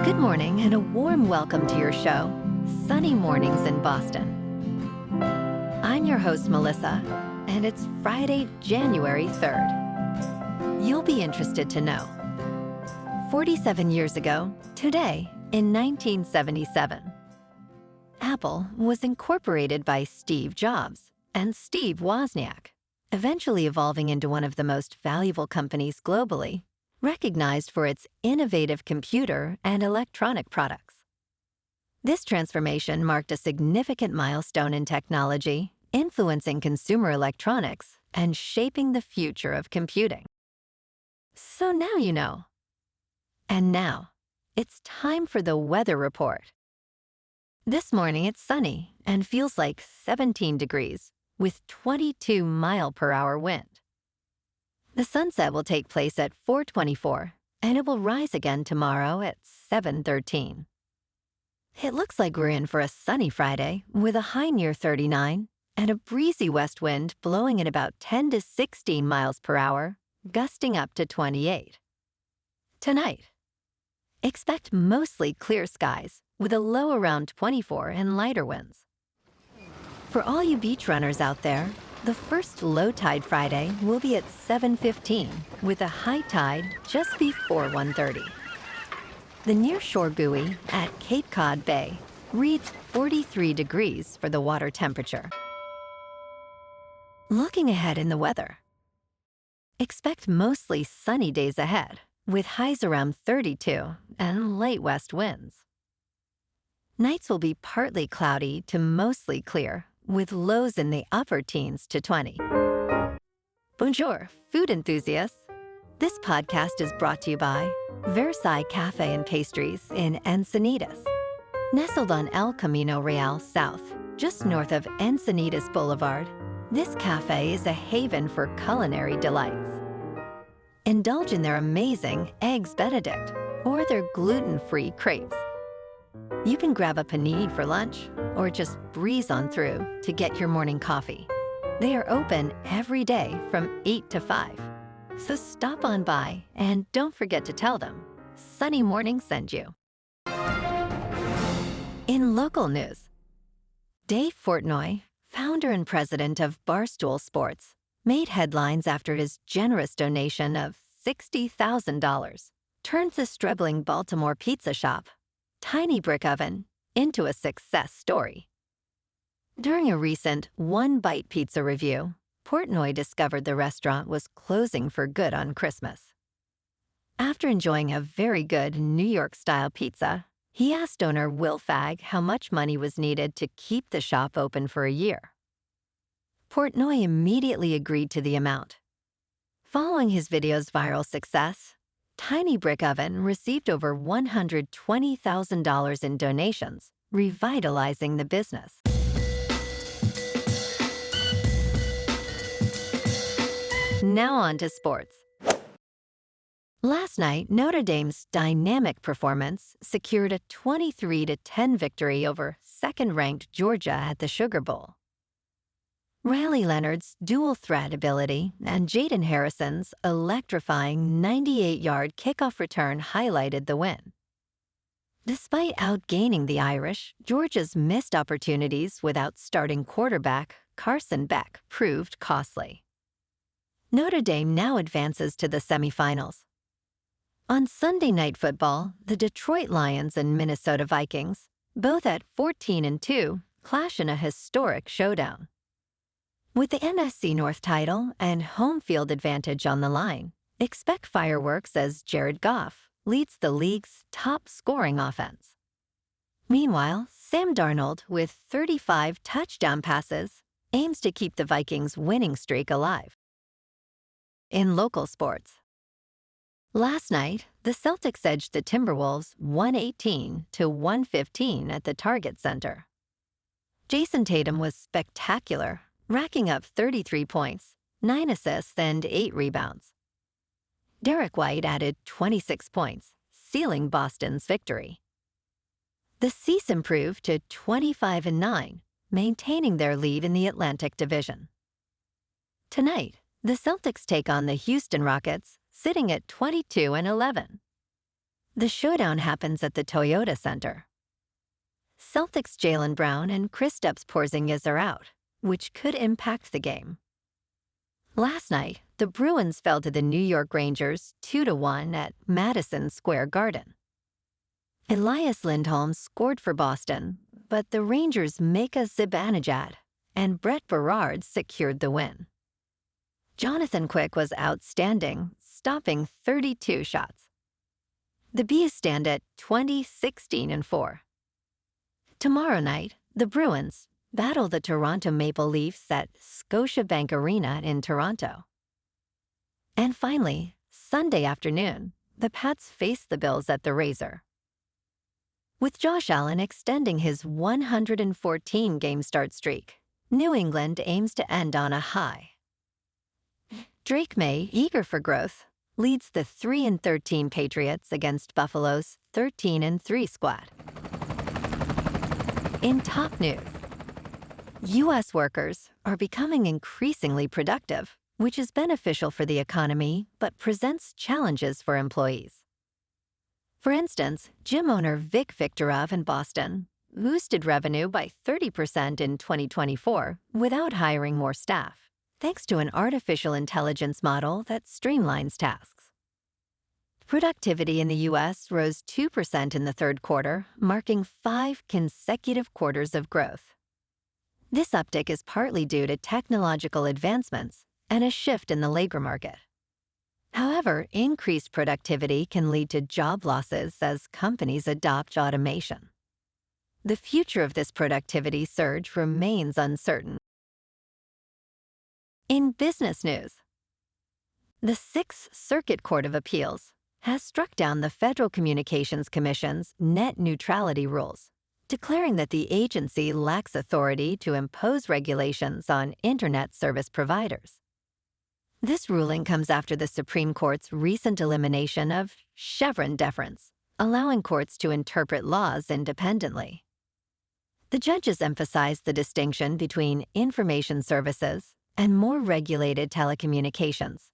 Good morning and a warm welcome to your show, Sunny Mornings in Boston. I'm your host, Melissa, and it's Friday, January 3rd. You'll be interested to know. 47 years ago, today, in 1977, Apple was incorporated by Steve Jobs and Steve Wozniak, eventually evolving into one of the most valuable companies globally, recognized for its innovative computer and electronic products. This transformation marked a significant milestone in technology, influencing consumer electronics and shaping the future of computing. So now you know. And now, it's time for the weather report. This morning it's sunny and feels like 17 degrees with 22-mile-per-hour wind. The sunset will take place at 4:24, and it will rise again tomorrow at 7:13. It looks like we're in for a sunny Friday with a high near 39 and a breezy west wind blowing at about 10 to 16 miles per hour, gusting up to 28. Tonight, expect mostly clear skies with a low around 24 and lighter winds. For all you beach runners out there, the first low tide Friday will be at 7:15 with a high tide just before 1:30. The nearshore buoy at Cape Cod Bay reads 43 degrees for the water temperature. Looking ahead in the weather, expect mostly sunny days ahead with highs around 32 and light west winds. Nights will be partly cloudy to mostly clear, with lows in the upper teens to 20. Bonjour, food enthusiasts. This podcast is brought to you by Versailles Cafe and Pastries in Encinitas. Nestled on El Camino Real South, just north of Encinitas Boulevard, this cafe is a haven for culinary delights. Indulge in their amazing Eggs Benedict or their gluten-free crepes. You can grab a panini for lunch or just breeze on through to get your morning coffee. They are open every day from 8 to 5. So stop on by and don't forget to tell them Sunny Morning sent you. In local news, Dave Portnoy, founder and president of Barstool Sports, made headlines after his generous donation of $60,000 turned the struggling Baltimore pizza shop, Tiny Brick Oven, into a success story. During a recent One Bite Pizza review, Portnoy discovered the restaurant was closing for good on Christmas. After enjoying a very good New York-style pizza, he asked owner Will Fagg how much money was needed to keep the shop open for a year. Portnoy immediately agreed to the amount. Following his video's viral success, Tiny Brick Oven received over $120,000 in donations, revitalizing the business. Now on to sports. Last night, Notre Dame's dynamic performance secured a 23-10 victory over second-ranked Georgia at the Sugar Bowl. Riley Leonard's dual-threat ability and Jaden Harrison's electrifying 98-yard kickoff return highlighted the win. Despite outgaining the Irish, Georgia's missed opportunities without starting quarterback Carson Beck proved costly. Notre Dame now advances to the semifinals. On Sunday Night Football, the Detroit Lions and Minnesota Vikings, both at 14-2, clash in a historic showdown. With the NFC North title and home field advantage on the line, expect fireworks as Jared Goff leads the league's top-scoring offense. Meanwhile, Sam Darnold, with 35 touchdown passes, aims to keep the Vikings' winning streak alive. In local sports, last night, the Celtics edged the Timberwolves 118-115 at the Target Center. Jason Tatum was spectacular, racking up 33 points, 9 assists, and 8 rebounds. Derek White added 26 points, sealing Boston's victory. The Seas improved to 25-9, maintaining their lead in the Atlantic Division. Tonight, the Celtics take on the Houston Rockets, sitting at 22-11. The showdown happens at the Toyota Center. Celtics' Jaylen Brown and Kristaps Porzingis are out, which could impact the game. Last night, the Bruins fell to the New York Rangers 2-1 at Madison Square Garden. Elias Lindholm scored for Boston, but the Rangers' Mika Zibanejad and Brett Berard secured the win. Jonathan Quick was outstanding, stopping 32 shots. The Bees stand at 20-16-4. Tomorrow night, the Bruins battle the Toronto Maple Leafs at Scotiabank Arena in Toronto. And finally, Sunday afternoon, the Pats face the Bills at the Razor. With Josh Allen extending his 114-game start streak, New England aims to end on a high. Drake May, eager for growth, leads the 3-13 Patriots against Buffalo's 13-3 squad. In top news, U.S. workers are becoming increasingly productive, which is beneficial for the economy but presents challenges for employees. For instance, gym owner Vic Victorov in Boston boosted revenue by 30% in 2024 without hiring more staff, thanks to an artificial intelligence model that streamlines tasks. Productivity in the U.S. rose 2% in the third quarter, marking 5 consecutive quarters of growth. This uptick is partly due to technological advancements and a shift in the labor market. However, increased productivity can lead to job losses as companies adopt automation. The future of this productivity surge remains uncertain. In business news, the Sixth Circuit Court of Appeals has struck down the Federal Communications Commission's net neutrality rules, declaring that the agency lacks authority to impose regulations on Internet service providers. This ruling comes after the Supreme Court's recent elimination of Chevron deference, allowing courts to interpret laws independently. The judges emphasized the distinction between information services and more regulated telecommunications,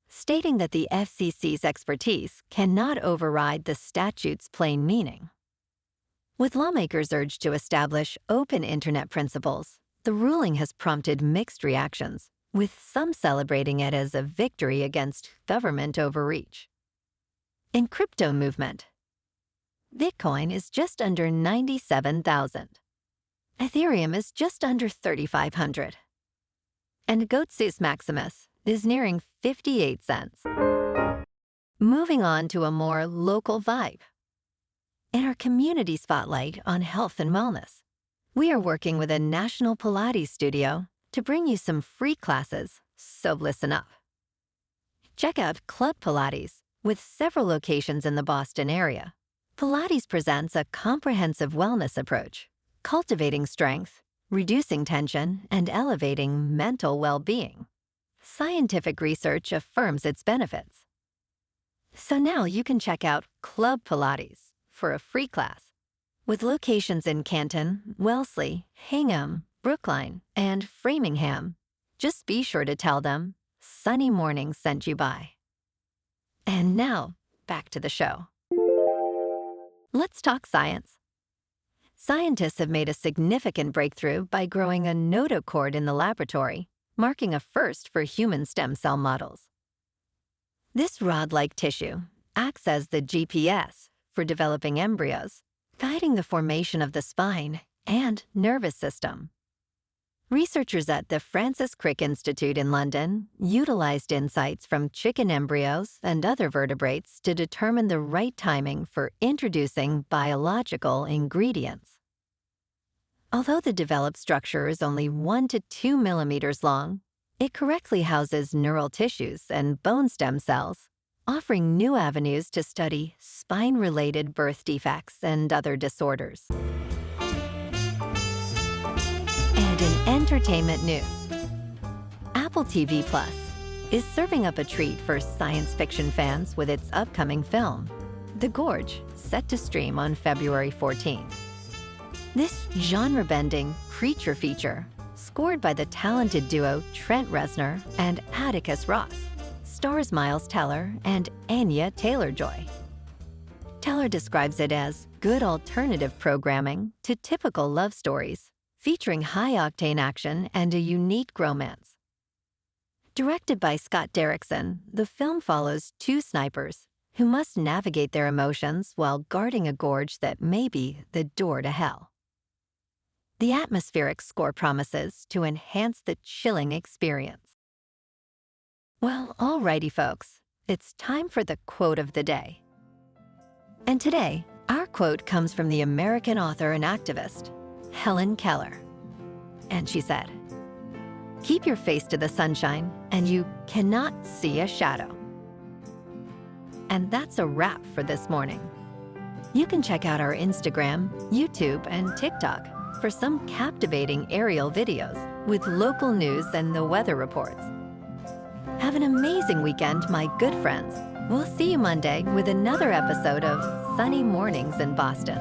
stating that the FCC's expertise cannot override the statute's plain meaning. With lawmakers urged to establish open Internet principles, the ruling has prompted mixed reactions, with some celebrating it as a victory against government overreach. In crypto movement, Bitcoin is just under 97,000. Ethereum is just under 3,500. And Goatsus Maximus is nearing 58 cents. Moving on to a more local vibe. In our community spotlight on health and wellness, we are working with a national Pilates studio to bring you some free classes, so listen up. Check out Club Pilates with several locations in the Boston area. Pilates presents a comprehensive wellness approach, cultivating strength, reducing tension, and elevating mental well-being. Scientific research affirms its benefits. So now you can check out Club Pilates for a free class, with locations in Canton, Wellesley, Hingham, Brookline, and Framingham. Just be sure to tell them Sunny Morning sent you by. And now, back to the show. Let's talk science. Scientists have made a significant breakthrough by growing a notochord in the laboratory, marking a first for human stem cell models. This rod-like tissue acts as the GPS for developing embryos, guiding the formation of the spine and nervous system. Researchers at the Francis Crick Institute in London utilized insights from chicken embryos and other vertebrates to determine the right timing for introducing biological ingredients. Although the developed structure is only 1 to 2 millimeters long, it correctly houses neural tissues and bone stem cells, offering new avenues to study spine-related birth defects and other disorders. And in entertainment news, Apple TV Plus is serving up a treat for science fiction fans with its upcoming film, The Gorge, set to stream on February 14th. This genre-bending creature feature, scored by the talented duo Trent Reznor and Atticus Ross, stars Miles Teller and Anya Taylor-Joy. Teller Thriller describes it as good alternative programming to typical love stories, featuring high-octane action and a unique romance. Directed by Scott Derrickson, the film follows two snipers who must navigate their emotions while guarding a gorge that may be the door to hell. The atmospheric score promises to enhance the chilling experience. Well, alrighty folks, it's time for the quote of the day. And today, our quote comes from the American author and activist, Helen Keller. And she said, "Keep your face to the sunshine, and you cannot see a shadow." And that's a wrap for this morning. You can check out our Instagram, YouTube, and TikTok for some captivating aerial videos with local news and the weather reports. Have an amazing weekend, my good friends. We'll see you Monday with another episode of Sunny Mornings in Boston.